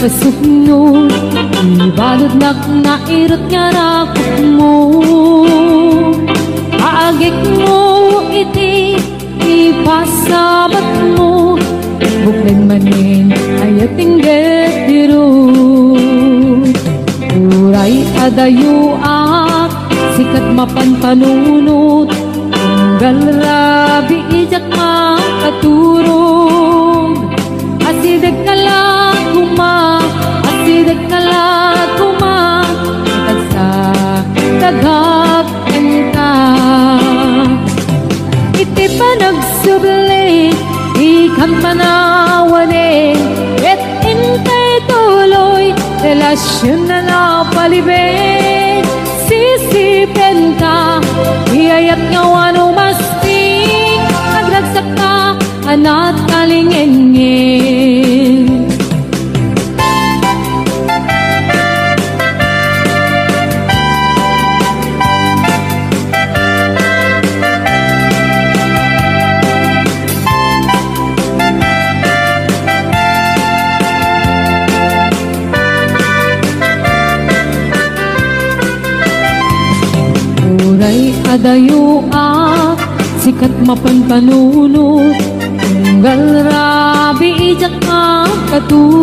pasukno ibalod nak nairot nga rakot mo aagik mo iti ipasabat mo buklen manin ayating getiro uray adayo ak sikat mapanpanunot tunggal rabi ijak makaturog asideg kalaguma asideg kalaguma tagsa tagap enta iti panagsubli ikam panawanin et intay tuloy relasyon na napalibig sisipin ka iyayat nga wano masting nagragsak ka anat kalingengin adayo ak sikat mapanpanunot tunggal rabi ijak makaturog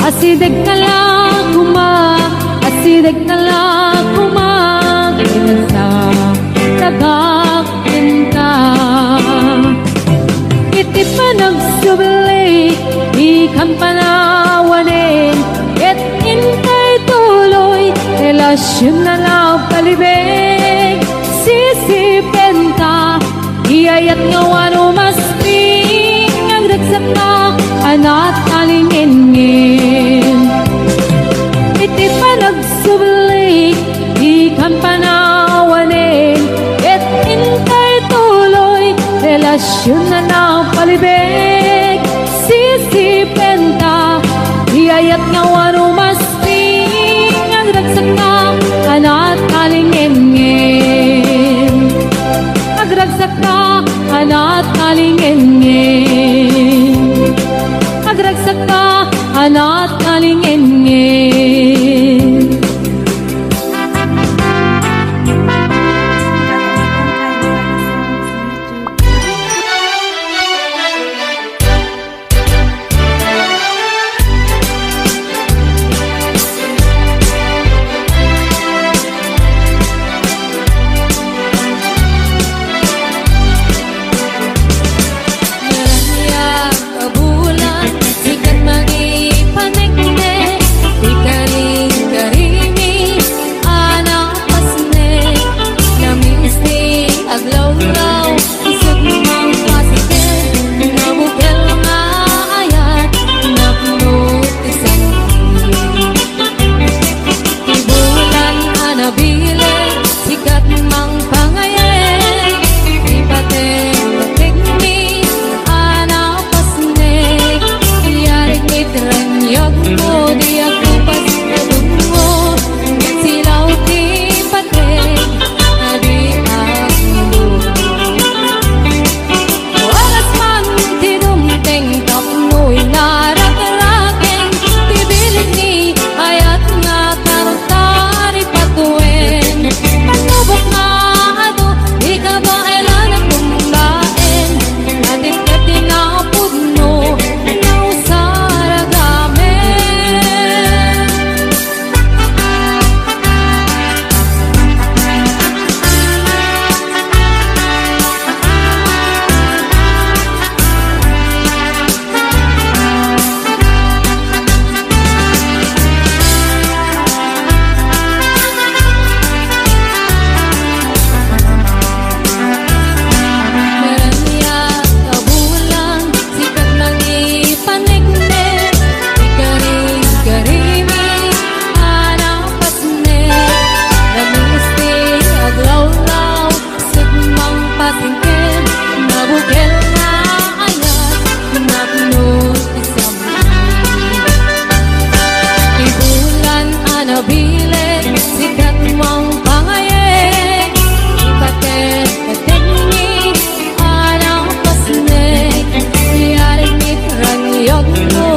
asideg kalaguma asideg kalaguma kinasa tagak pinta iti panagsubli ikam panawanin et intay tuloy relasyon na napalibig sisipin ka iyayat nga wano masting agdagsak ka anat kalingengin iti panagsubli ikam panawanin et intay tuloy relasyon na napalibig sisipin ka iyayat nga wano masting agdagsak ka anat kalingengin agragsak ka anat kalingengin agragsak ka anat kalingengin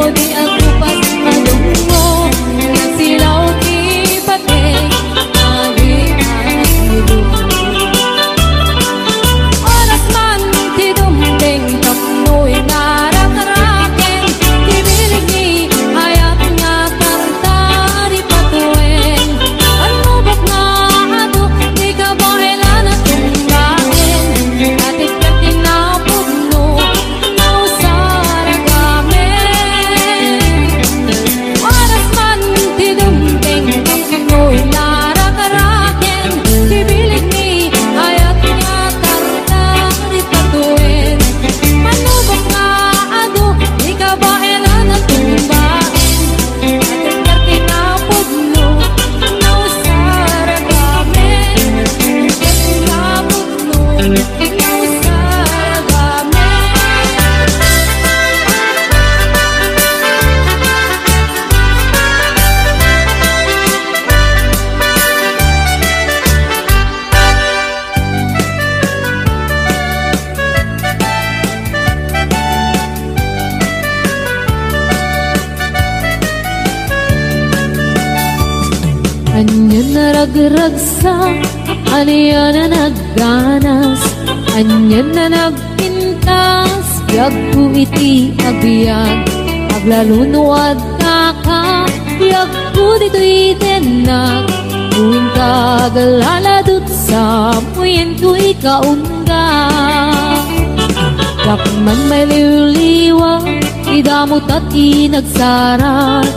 Di ako Anya na ragragsak, anya na nagganas, anya na nagpintas, biyag ko iti agbyag, aglalunuad na ka, biyag ko dito'y denag, tuwing kagaladot sa muyen ko'y kaunga. Dakman may liwliwa, idamot at inagsara,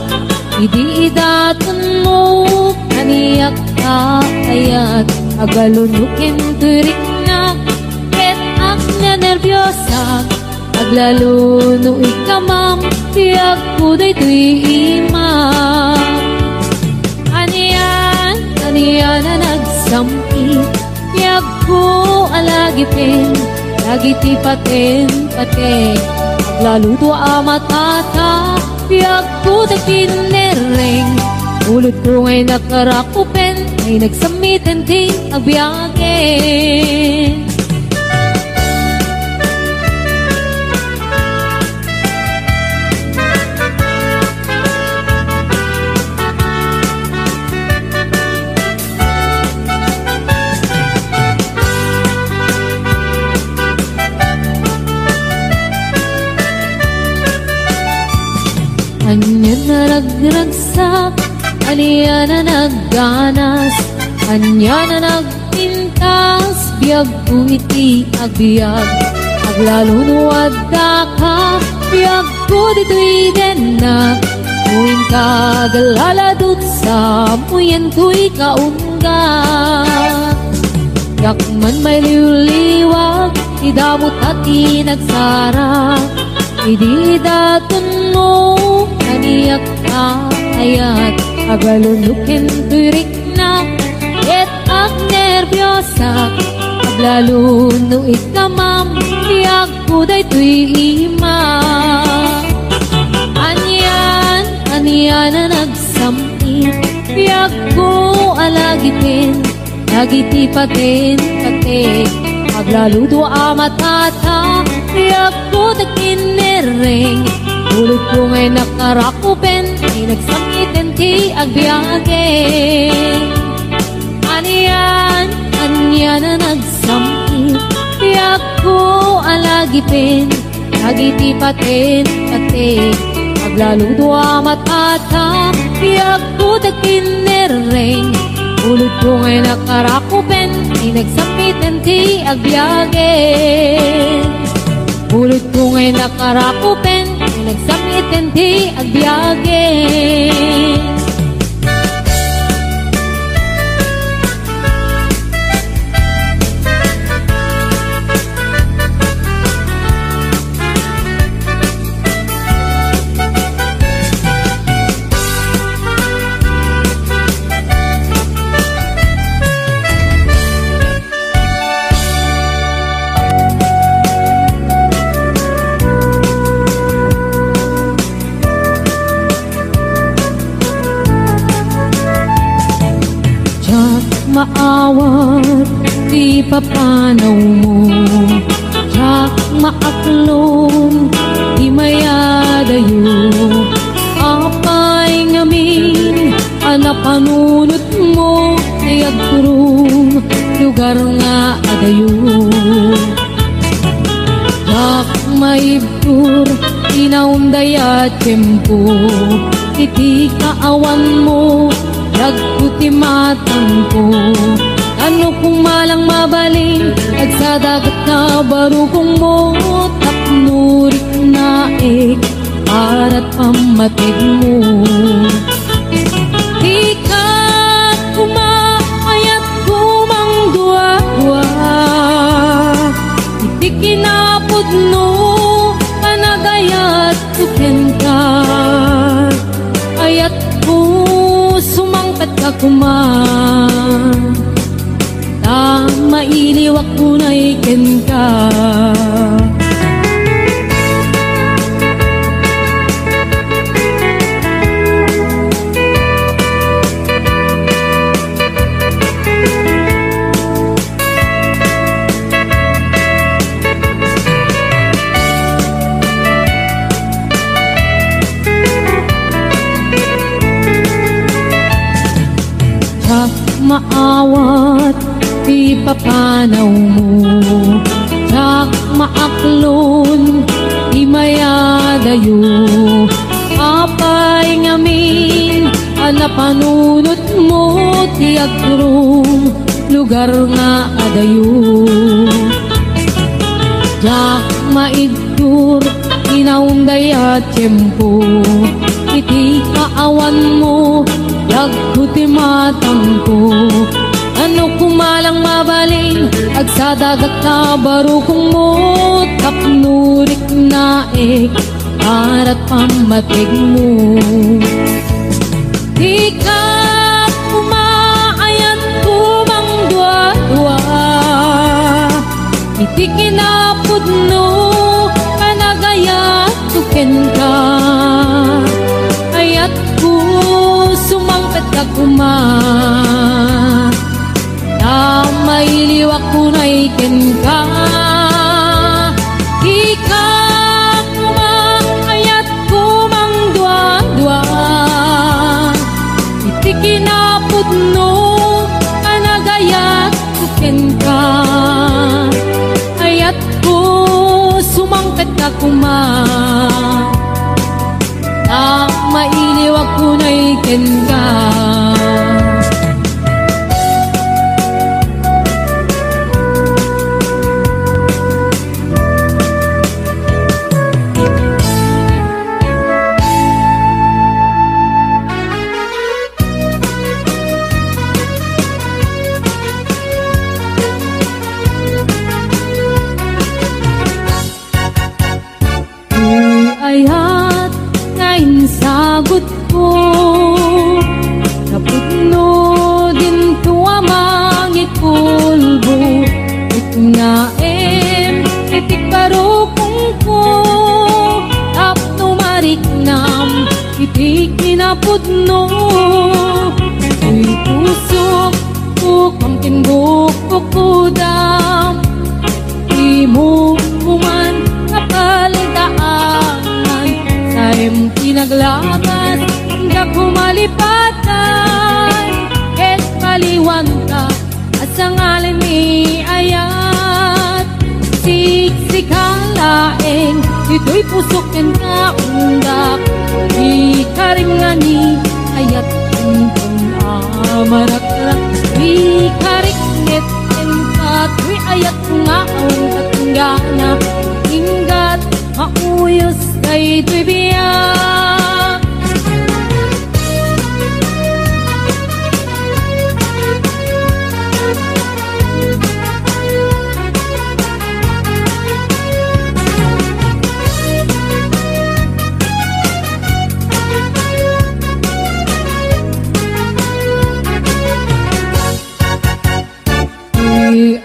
idi idatun mo, kaniyak ka ayat, agalunukin turik na, ket ak na nervyosa, aglaluno ikamam, tiyak ko daytoy imam. Aniyan na nagsampi, tiyak ko alagipin, lagi ti paten, aglaluto amatata, tiyak ko nagpinereng, ulot ko ngay nakarakupen, ay nagsamitan ti agbyagin. Anya na nagragsak, anya na nagganas, anya na nagpintas, biyag ko iti agbyag, aglalunuad da ka, biyag ko dito'y denag, muin kagaladot sa muyen ko'y kaunga. Yakman may liwliwag, idamot at inagsara, idi daton mo, kaniyak ka ayat, agalunukin turik na, et ak nervyosa, aglaluno ikamam, tiyak ko daytoy imam. Aniyan na nagsampi, tiyak ko alagipin, lagiti paten, aglaludo amatata, tiyak ko nagkinereng, ulot ko ngay nakarakupen, ay nagsamitan ti agbyagin. Aniyan na nagsampi, tiyak ko alagipin, lagiti paten, aglaludo amatata, tiyak ko nagkinereng, ulot ko ngay nakarakupen, ay nagsamitan ti agbyagin. Ulot ko ngay nakarakupen, ay nagsamitan ti agbyagin. Maawat, di papanaw mo, tiyak maaklon, di mayadayo, apay ngamin, anapanunot mo, tiyak turong, lugar nga adayo. Tiyak maibtur, inaundaya tempo, iti kaawan mo, nagputi matang ko, ano kung malang mabaling, nagsadagat na barukong mo, tapnurik na para't pamatig mo. Di ka kumaayat kumang dua-dua, iti kinapod no, panagayat tuken ka, ayat ko sumangkat ka kuman, ta mailiwak ko na iken ka. maawat ti papanaw mo. Jak maaklon ti mayadayo, apay ngamin ana panunot mo ti agrong lugar nga adayo. Jak maidtur inaunday at tiyempo, iti kaawan mo dagko ti matampo. Ano kumalang mabaling agsadagat na barukong mo, tapnurik na arat pamatig mo. Di ka kumaayan kumang dua-dua, iti kinapudno kanagaya tuken ka. Ayat ko sumangpet ka kuma, may liwak ko na ikin ka. Di ka kumakayat kumang dua-dua, iti kinapudno kanagayat tuken ka. Ayat ko sumangkat ka kuma, mailiwak ko na ikin ka. Ayat kain sagot ko, kaputno din tuwa mangikulbo. Itnaem itik barukong ko, tapno mariknam iti kinapudno. Uy pusok ko kamtin bukok kudam, imo kuman kapaldaan. Saim tinaglakas hanggang kumalipatan, et paliwan ka at sa ngalan ni ayat. Siksikalaeng ito'y pusokin ka undak, di karim nga ni ayat kuntong amarak-rak. Di kariknet ka tuy ayat nga ang katunggana, hinggat mauyos kay tuy biyak.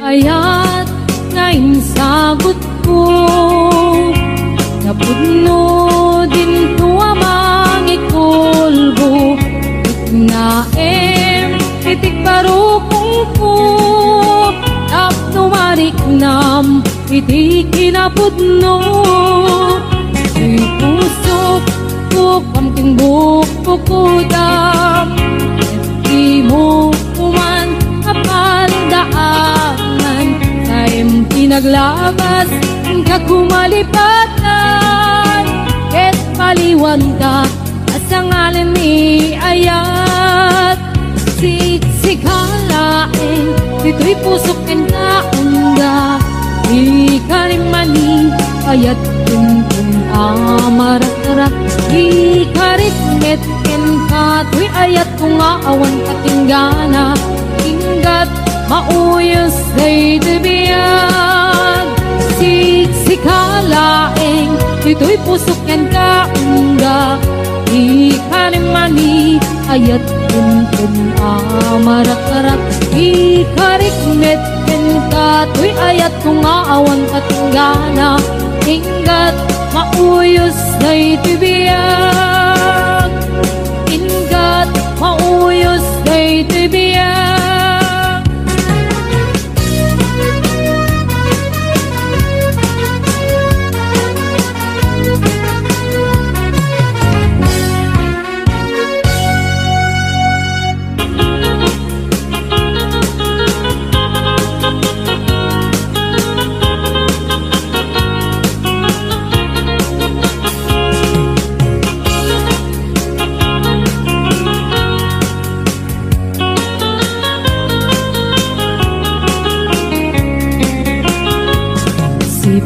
Ayat ngayon sagot ko, napudno din tuwa mangikulbo. Itnaem itik barukong ko, tapno mariknam iti kinapudno. Di pusok ko kamting bukok kudam, di mo kuman kapandaanan. Saim tinaglakas hanggang kumalipatan, et paliwan ka at sa ngalan ni ayat. Siksikalaeng dito'y pusokin ka unda, di karimani ayat kuntong amarak-rak. Di karitmet ken ka tuy ayat kung aawan katinggana, hinggat mauyos ay tibiyag. Siksikalaeng dito'y pusokin ka unda, di karimani ayat kuntong amarak-rak. Di karikmet ken ka tuy ayat kung aawan katinggana, hinggat mauyos ay tibiyag. Hinggat mauyos ay tibiyag.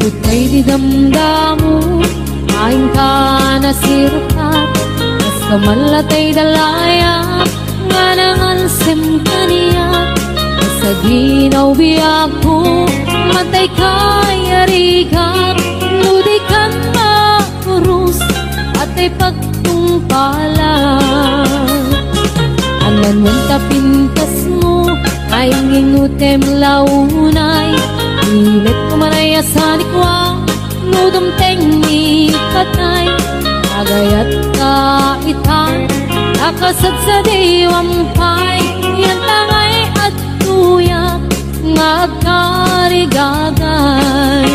Sudot kay di damdamu Kain ka na sirukat Mas kamalatay dalayap Nga nangalsim kaniyak Sa ginaw biyak ko Matay kay arigat Nudi kan makurus At ay pagtungpalan Anan wanta pintas mo Ay ngingutem launay Ilet kumanay asanik wa Nudom tengi patay Agayat kaitan Nakasad sa diwampay Yan tangay at tuyak Ngagkarigagay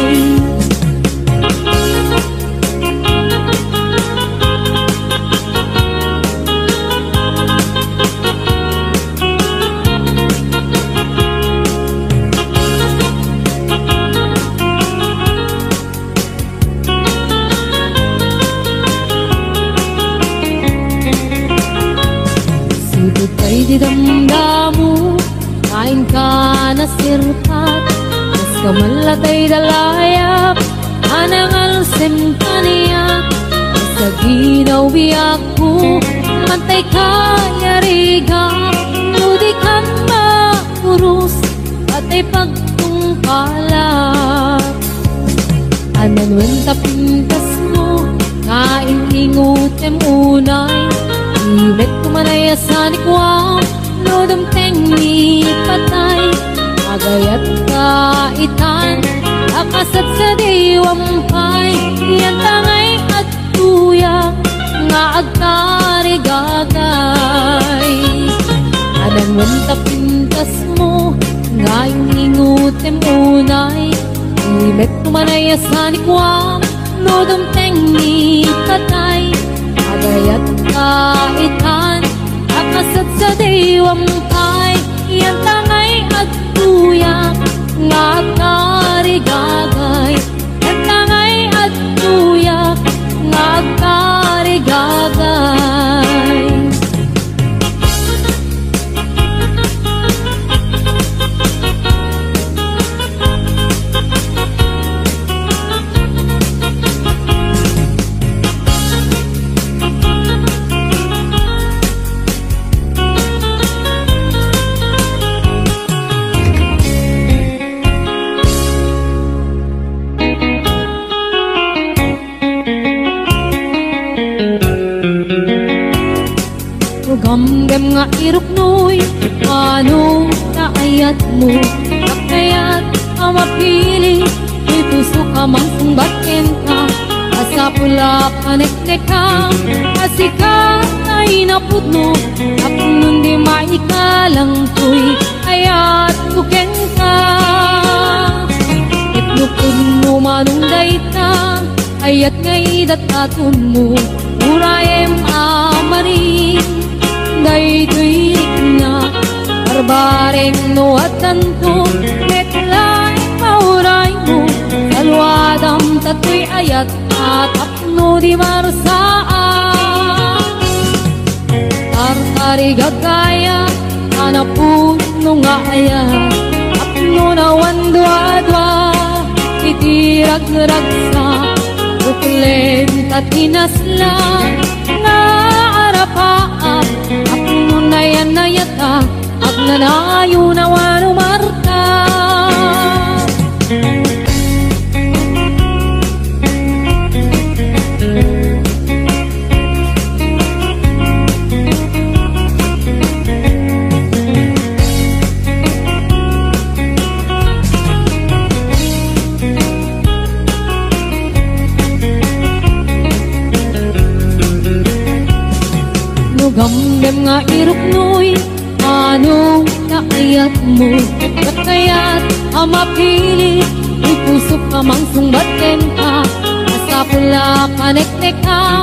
Sudot kay di damdamu Kain ka na sirpat Mas kamalatay dalayap Anangalsim kaniyak Sa ginaw biyak ko Mantay kayarigat Nudi kan makurus At ay pagtungkalak Anan wenta pintas mo Kain ingutem unay Imet kumanay asanik wa Nodom tengi patay Agayat kaitan Akasat sa diwampay Yan tangay at tuyak Nga agkarigagay Anan wanta pintas mo Ngayong ingutem unay Imet kumanay asanik wa Nodom tengi patay Agayat kaitan Akasat sa diwampay Yan tangay at tuyak Ngagkarigagay Yan tangay at tuyak Ngagkarigagay Gamgam nga iruknoy Anong naayat mo Nakayat ang mapili May puso ka mang sumbatin ka Asa pula panek-nek ka Asika ay napudno At nun di maikalang tuy Ayat kuken ka Itlupun mo manong dayta Ayat ngay datatun mo Urayem amarin Day tuig na Barbareng no at tanto Metlay pauray mo Salwadam tatoy ayat At apno di marsaan Tartari gagaya Anapun no nga ayat Apno na wandwa-dwa Itirag-ragsa Uklen tatinaslan Nga arapaap Apno na yan na yata At nanayo na wano marta Gamgam nga iruknoy Anong naayat mo Nakayat ang mapili May puso ka mang sumbatin ka Asa pula panek-nek ka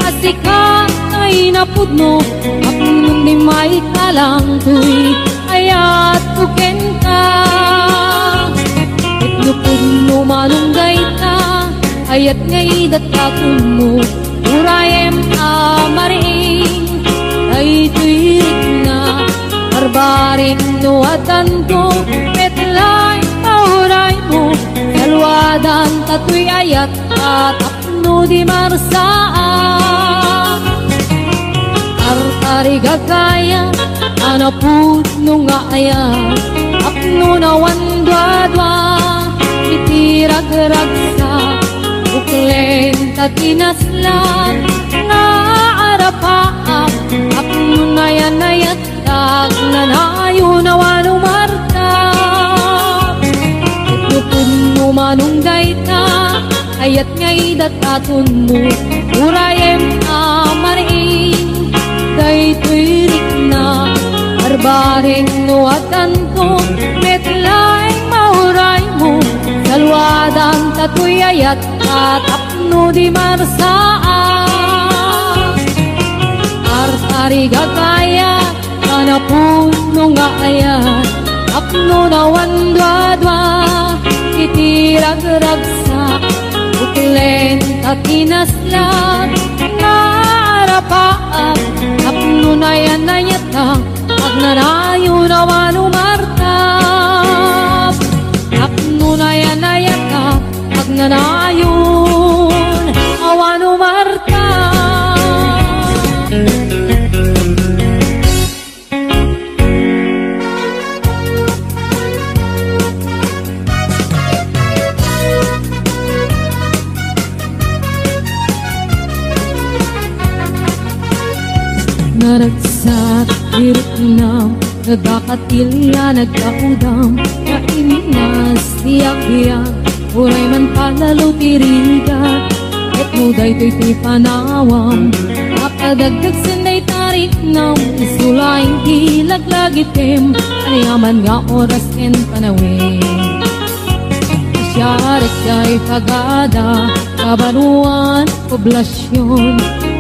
Asika ay napudno Apnong di may kalang tuy Ayat kuken ka Itlupod mo manunggay ka Ayat ngay datakon mo Urayem amaring Ay tuig na Barbaring no at tanto Metlay pauray mo Salwa salwadan tatoy ayat tapno di marsaa artari gagaya anapudno nga ayat tapno na wandwadwa itirag-ragsa uklen tatinaslan nga arapaak tapno na yan ayat tag nanayo na wanumarta puno manunggay ta ayat ngay datatun mo urayem amarin day tuirik na arbareng nuatan ko metlaeng mauray mo salwadan tatoy ayat tapno di marsaa artari gagaya kanapuno nga ayat tapno na wandwadwa itirag-ragsak uklen tatinaslat narapaak tapno na yan na yatang agnanayo na wanumartap tapno na yan na yatang agnanayon awanumartap. Naragsak, hirap nagkakatilya, nagkaudam kainas, tiyak-tiyak uray man palalo tirigat et muday to'y panawam nakadagdag sanay tarik ng isulaing tilaglagitim aniyaman nga oras en panawin asyarik kay pagada kabanuan, poblasyon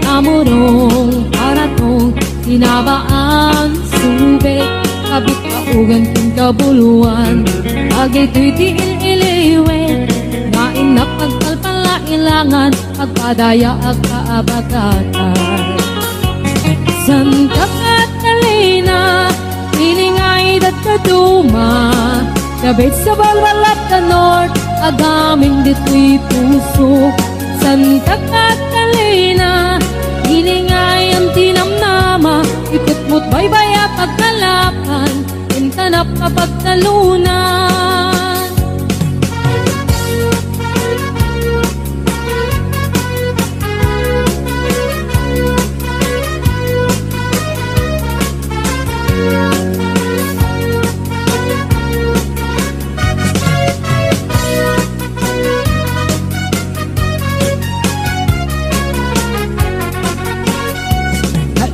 amurong paratong tinabaan subek kabit kaugan ting kabuluan agay to'y tiil-iliwe nain na pagpalpalailangan pagpadaya ag kaabagatan Santa Catalina piningay dat kaduma kabit sa balwalat na north agaming dito'y puso Santa Catalina hilingay ang tinamnama ikutmut baybaya pagkalapan intanap kapagtalunan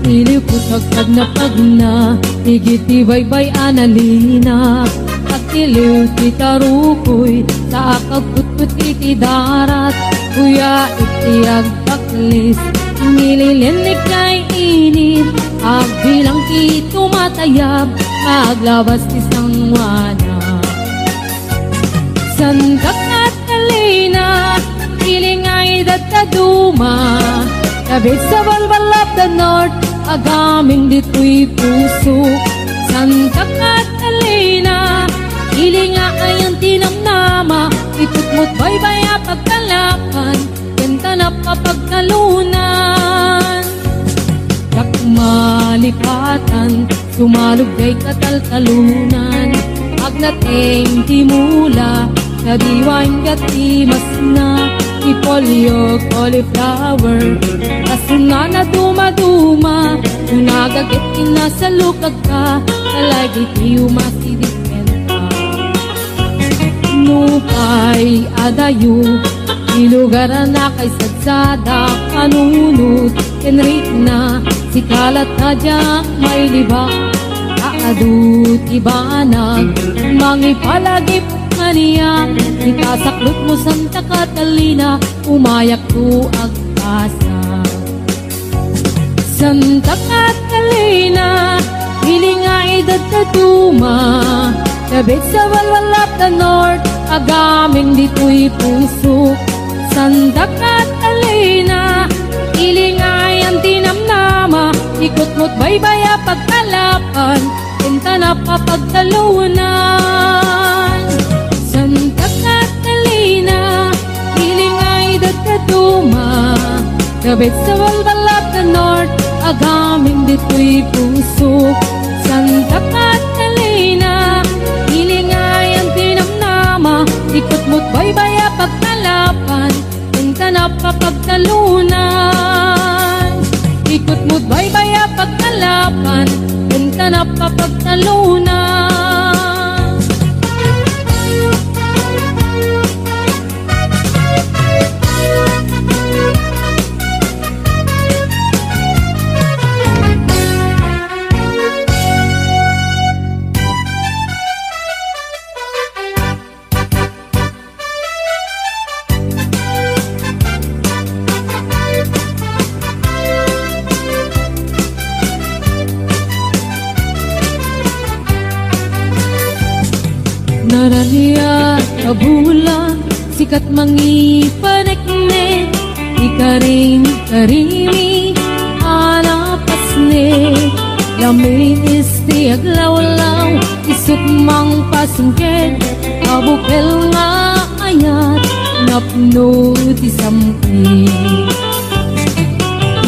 Iliputagtag na pagna higiti baybay analina pagtiliw ti tarukoy sa akagputput iti darat kuya itiag taklis nililinig kay init agbilang ti tumatayab maglabas ti sangwana Santa Catalina ilingay datataduma kabit sa balbalap the north agaming dito'y puso Santa Catalina hilinga ay ang tinamnama itutmut baybaya pagkalapan kentanap kapagtalunan kakmalipatan sumalugay kataltalunan agnating timula nabiwain gati masna ipolyo cauliflower kasuna na dumaduma unagagit inasalukag ka talagi tiyo masidipenta nupay adayo ilugaran na kay sadsada kanunod kenrik na sikalat na diyak may liba kaadut ibanag mangipalagip kaniya ikasaklot mo Santa Catalina umayak ko agpasa Santa Catalina hilingay datatuma kabit sa balwalap the north agaming dito'y puso Santa Catalina hilingay ang tinamnama ikutmut baybaya pagkalapan intanap kapagtalunan Santa Catalina Nabit sa balbalat na north, agaming dito'y puso. Santa Catalina, hilingay ang tinamnama, ikot mo't baybaya pagkalapan, punta na papagtalunan. Ikot mo't baybaya pagkalapan, punta na papagtalunan. Naraniya kabulan, sikat mangipanikne, ikaring karimi, anapasne. Lamin isti aglawlaw, isut mang pasingked, abukel nga ayat, napno ti sampi.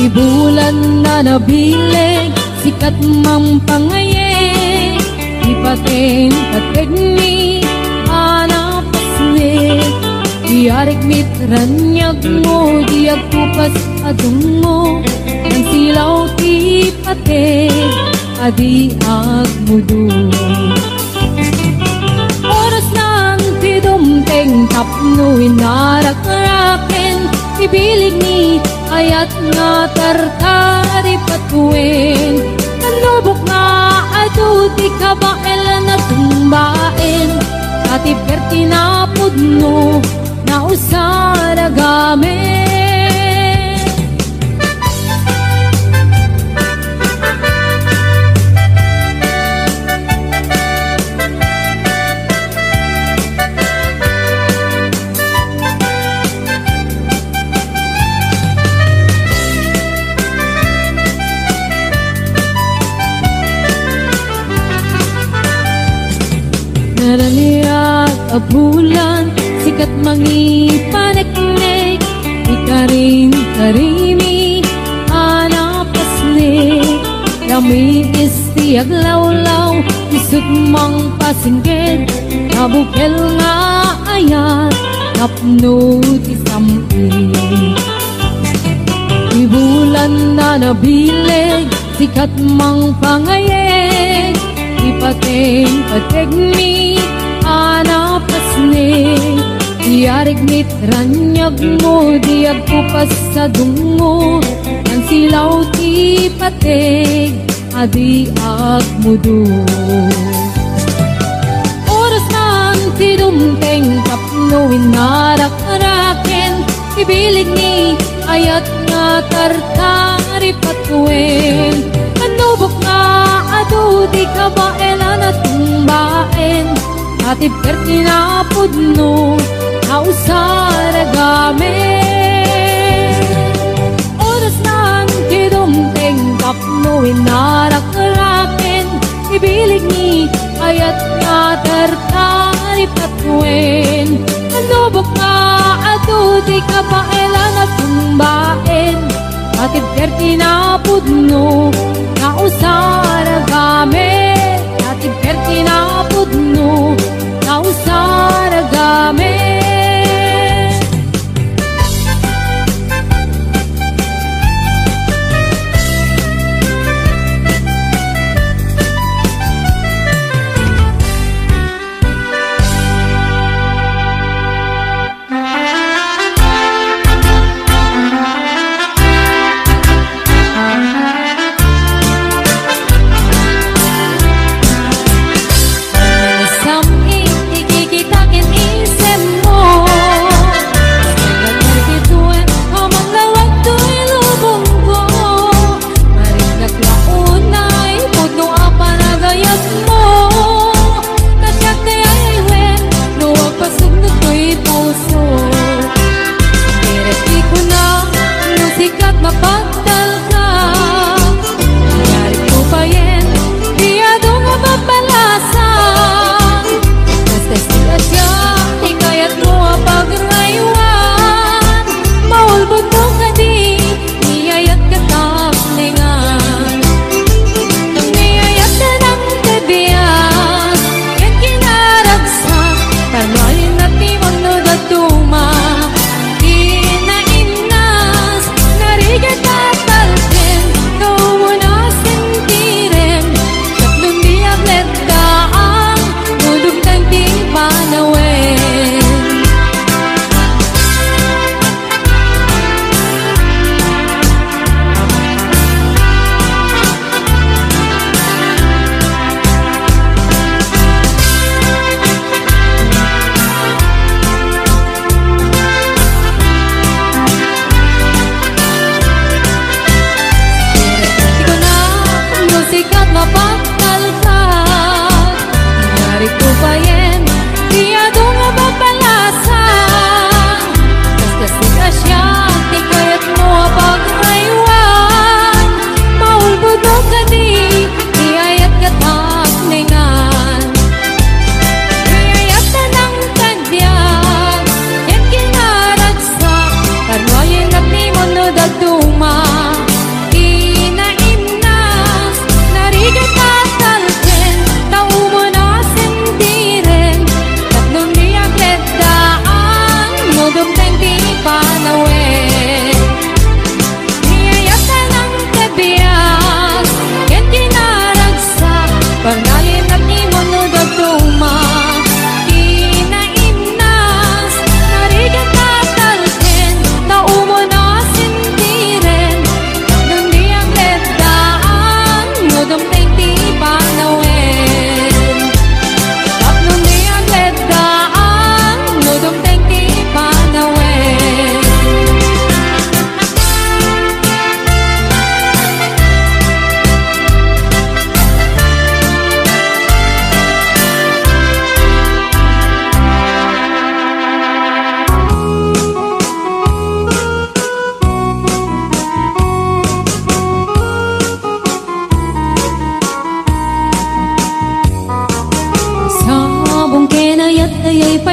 Ibulan na nabileg, sikat mang pangayeg, ipaten kategni, anapasne. Diarik mitranyag mo, diag kupas adung mo, ang silaw ti pate, adi agmudo. Oras ng tidumteng tapno inarak-raken, ibilig ni ayat nga tartari patuin. Kanlubok na adu di kabael na tumbain, ati perti na pudno na usara gamen. Naraniya kabulan, sikat mangipaniknek, ikaring karimi, anapasne. Lamin isti aglawlaw, isut mang pasingked, abukel nga ayat, napno ti sampi. Ibulan na nabileg, sikat mang pangayeg, ipaten kategni, anapasne. Diarig mitranyag mo, diag kupas sa dungo, ang silaw ti pateg, adi agmudo. Oras ng tidumteng tapno inarak-raken, ibilig ni ayat nga tartari patuin. Kanubok nga adu di kabaela na tumbain, ati perti na pudno na usara gamen. Oras ng tidumteng tapno inarak-raken, ibilig ni ayat nga tartari patuin. Kanubok nga adu di kabaela na tumbain, ati perti na pudno na usara gamen, ati perti na pudno na usara gamen.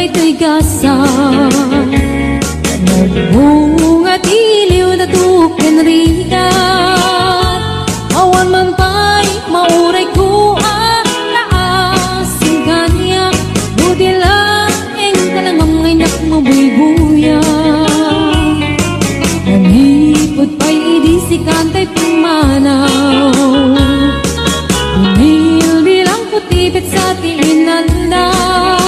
daytoy gasa nagbunga tiliw na tuken rigat awan man pa'y mauray ko laasin kanya budilaeng kalangang ngay nakmabuy-buya nanipod pa'y idisi kantay pumanaw bilang putibit sa tiinandaw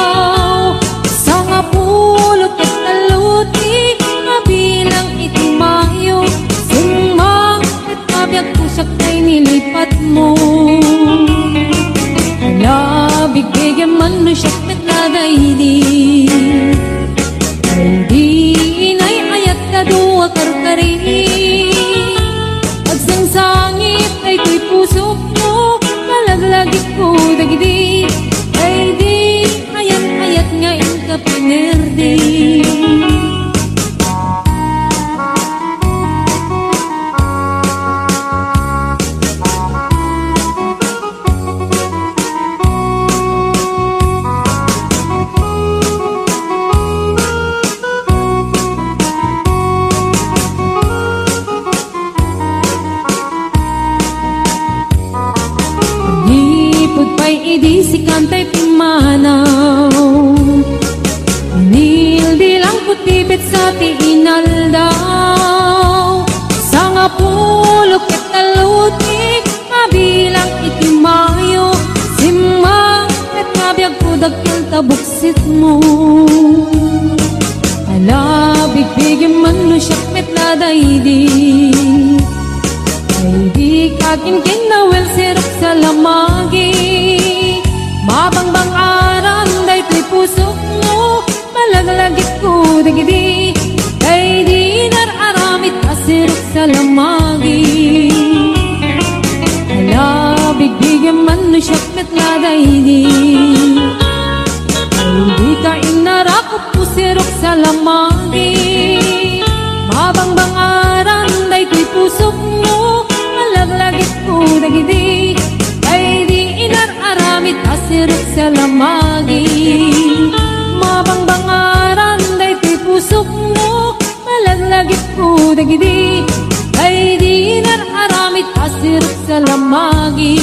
sa nga pulot at taluti bilang itimayo sumang at kabiyag pusak ay nilipat mo labig bigyan man no siyak nagladaydi ay di inay ayat na duwa karkari agsangsangit ay ko'y pusok mo malaglagit ko dagidi ay di ayat-ayat nga inka pinerdi idi si kantay pimanaw nildi lang putibit sa tiinaldaw sa nga pulok at talutik mabilang itimayo simang at kabiyag ko dagkil tabuksit mo alabig bigyan man no siyak metladaydi ay di kakin kinawel sirok sa lamagi mabangbang aran daytoy pusok mo malaglagit ko dagidi kay di nararamit asirok sa lamagi alabig bigyan man no siyak metladaydi ay di ka inarakot pusirok sa lamagi mabangbang aran daytoy pusok mo malaglagit ko dagidi kay di inararamit asirok sa lamagi mabangbangaran daytoy pusok mo malaglagit ko dagidi kay di inararamit asirok sa lamagi